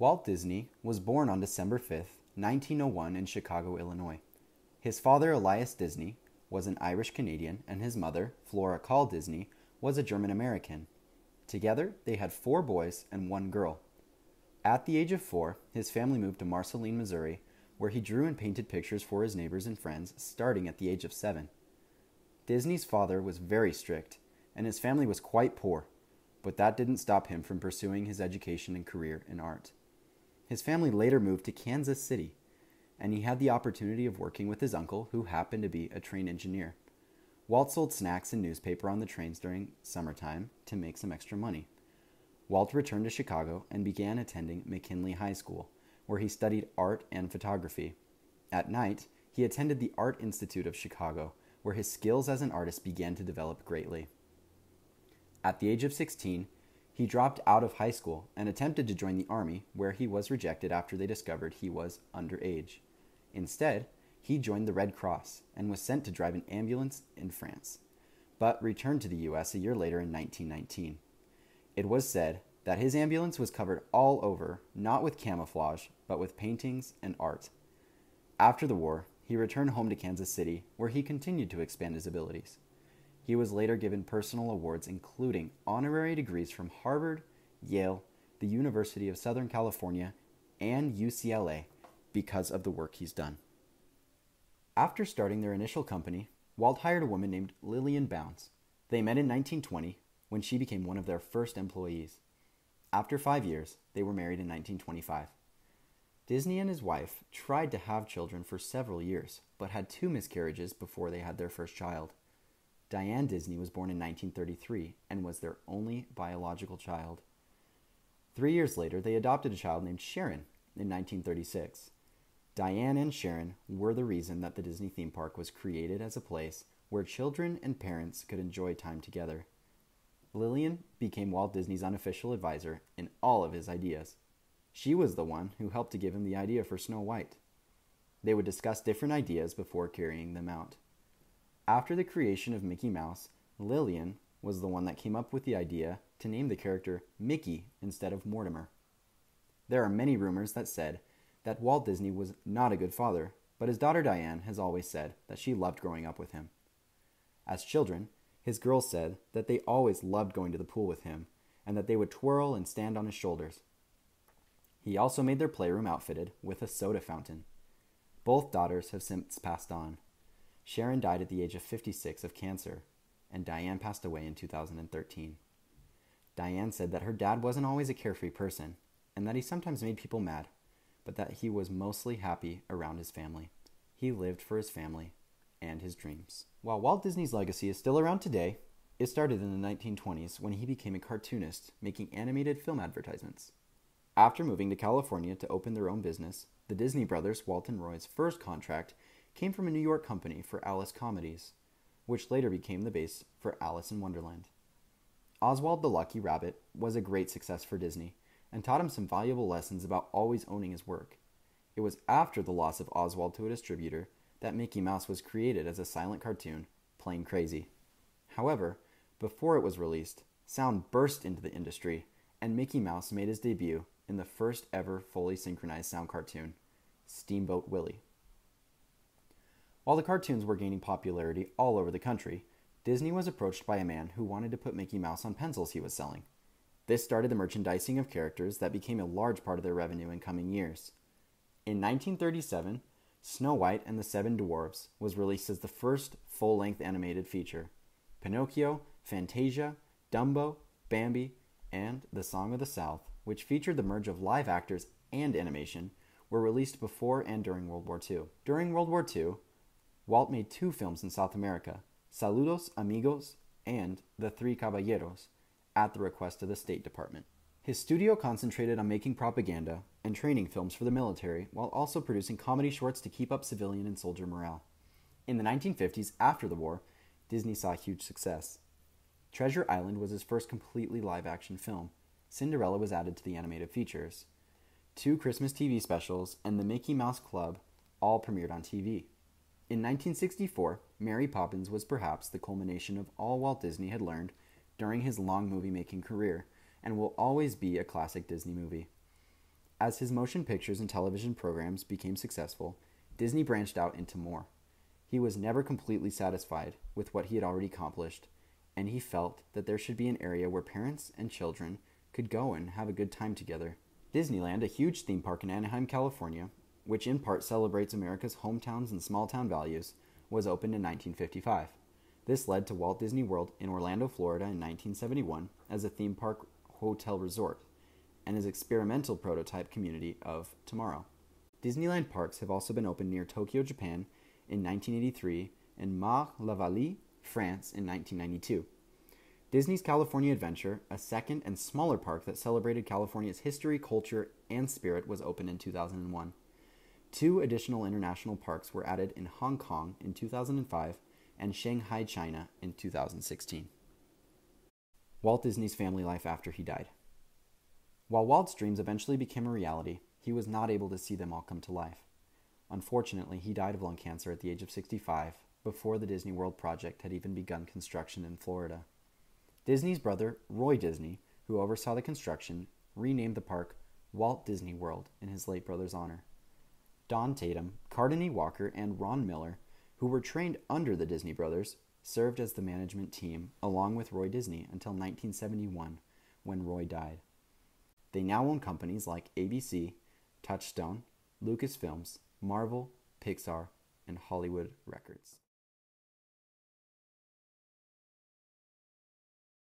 Walt Disney was born on December 5th, 1901 in Chicago, Illinois. His father, Elias Disney, was an Irish-Canadian, and his mother, Flora Call Disney, was a German-American. Together, they had 4 boys and 1 girl. At the age of 4, his family moved to Marceline, Missouri, where he drew and painted pictures for his neighbors and friends starting at the age of 7. Disney's father was very strict, and his family was quite poor, but that didn't stop him from pursuing his education and career in art. His family later moved to Kansas City, and he had the opportunity of working with his uncle, who happened to be a train engineer. Walt sold snacks and newspaper on the trains during summertime to make some extra money. Walt returned to Chicago and began attending McKinley High School, where he studied art and photography. At night, he attended the Art Institute of Chicago, where his skills as an artist began to develop greatly. At the age of 16, he dropped out of high school and attempted to join the army, where he was rejected after they discovered he was underage. Instead, he joined the Red Cross and was sent to drive an ambulance in France, but returned to the U.S. a year later in 1919. It was said that his ambulance was covered all over, not with camouflage, but with paintings and art. After the war, he returned home to Kansas City, where he continued to expand his abilities. He was later given personal awards, including honorary degrees from Harvard, Yale, the University of Southern California, and UCLA because of the work he's done. After starting their initial company, Walt hired a woman named Lillian Bounds. They met in 1920 when she became one of their first employees. After 5 years, they were married in 1925. Disney and his wife tried to have children for several years, but had 2 miscarriages before they had their first child. Diane Disney was born in 1933 and was their only biological child. 3 years later, they adopted a child named Sharon in 1936. Diane and Sharon were the reason that the Disney theme park was created as a place where children and parents could enjoy time together. Lillian became Walt Disney's unofficial advisor in all of his ideas. She was the one who helped to give him the idea for Snow White. They would discuss different ideas before carrying them out. After the creation of Mickey Mouse, Lillian was the one that came up with the idea to name the character Mickey instead of Mortimer. There are many rumors that said that Walt Disney was not a good father, but his daughter Diane has always said that she loved growing up with him. As children, his girls said that they always loved going to the pool with him, and that they would twirl and stand on his shoulders. He also made their playroom outfitted with a soda fountain. Both daughters have since passed on. Sharon died at the age of 56 of cancer, and Diane passed away in 2013. Diane said that her dad wasn't always a carefree person, and that he sometimes made people mad, but that he was mostly happy around his family. He lived for his family and his dreams. While Walt Disney's legacy is still around today, it started in the 1920s when he became a cartoonist making animated film advertisements. After moving to California to open their own business, the Disney brothers, Walt and Roy's first contract came from a New York company for Alice Comedies, which later became the base for Alice in Wonderland. Oswald the Lucky Rabbit was a great success for Disney and taught him some valuable lessons about always owning his work. It was after the loss of Oswald to a distributor that Mickey Mouse was created as a silent cartoon, Plain Crazy. However, before it was released, sound burst into the industry, and Mickey Mouse made his debut in the first ever fully synchronized sound cartoon, Steamboat Willie. While the cartoons were gaining popularity all over the country, Disney was approached by a man who wanted to put Mickey Mouse on pencils he was selling. This started the merchandising of characters that became a large part of their revenue in coming years. In 1937, Snow White and the Seven Dwarfs was released as the first full-length animated feature. Pinocchio, Fantasia, Dumbo, Bambi, and The Song of the South, which featured the merge of live actors and animation, were released before and during World War II. During World War II, Walt made 2 films in South America, Saludos Amigos and The Three Caballeros, at the request of the State Department. His studio concentrated on making propaganda and training films for the military, while also producing comedy shorts to keep up civilian and soldier morale. In the 1950s, after the war, Disney saw huge success. Treasure Island was his first completely live-action film. Cinderella was added to the animated features. 2 Christmas TV specials and the Mickey Mouse Club all premiered on TV. In 1964, Mary Poppins was perhaps the culmination of all Walt Disney had learned during his long movie-making career, and will always be a classic Disney movie. As his motion pictures and television programs became successful, Disney branched out into more. He was never completely satisfied with what he had already accomplished, and he felt that there should be an area where parents and children could go and have a good time together. Disneyland, a huge theme park in Anaheim, California, which in part celebrates America's hometowns and small town values, was opened in 1955. This led to Walt Disney World in Orlando, Florida in 1971 as a theme park hotel resort and his experimental prototype community of tomorrow. Disneyland parks have also been opened near Tokyo, Japan in 1983 and Marne-la-Vallée, France in 1992. Disney's California Adventure, a second and smaller park that celebrated California's history, culture, and spirit, was opened in 2001. 2 additional international parks were added in Hong Kong in 2005 and Shanghai, China in 2016. Walt Disney's family life after he died. While Walt's dreams eventually became a reality, he was not able to see them all come to life. Unfortunately, he died of lung cancer at the age of 65, before the Disney World project had even begun construction in Florida. Disney's brother, Roy Disney, who oversaw the construction, renamed the park Walt Disney World in his late brother's honor. Don Tatum, Carden E. Walker, and Ron Miller, who were trained under the Disney brothers, served as the management team along with Roy Disney until 1971, when Roy died. They now own companies like ABC, Touchstone, Lucasfilms, Marvel, Pixar, and Hollywood Records.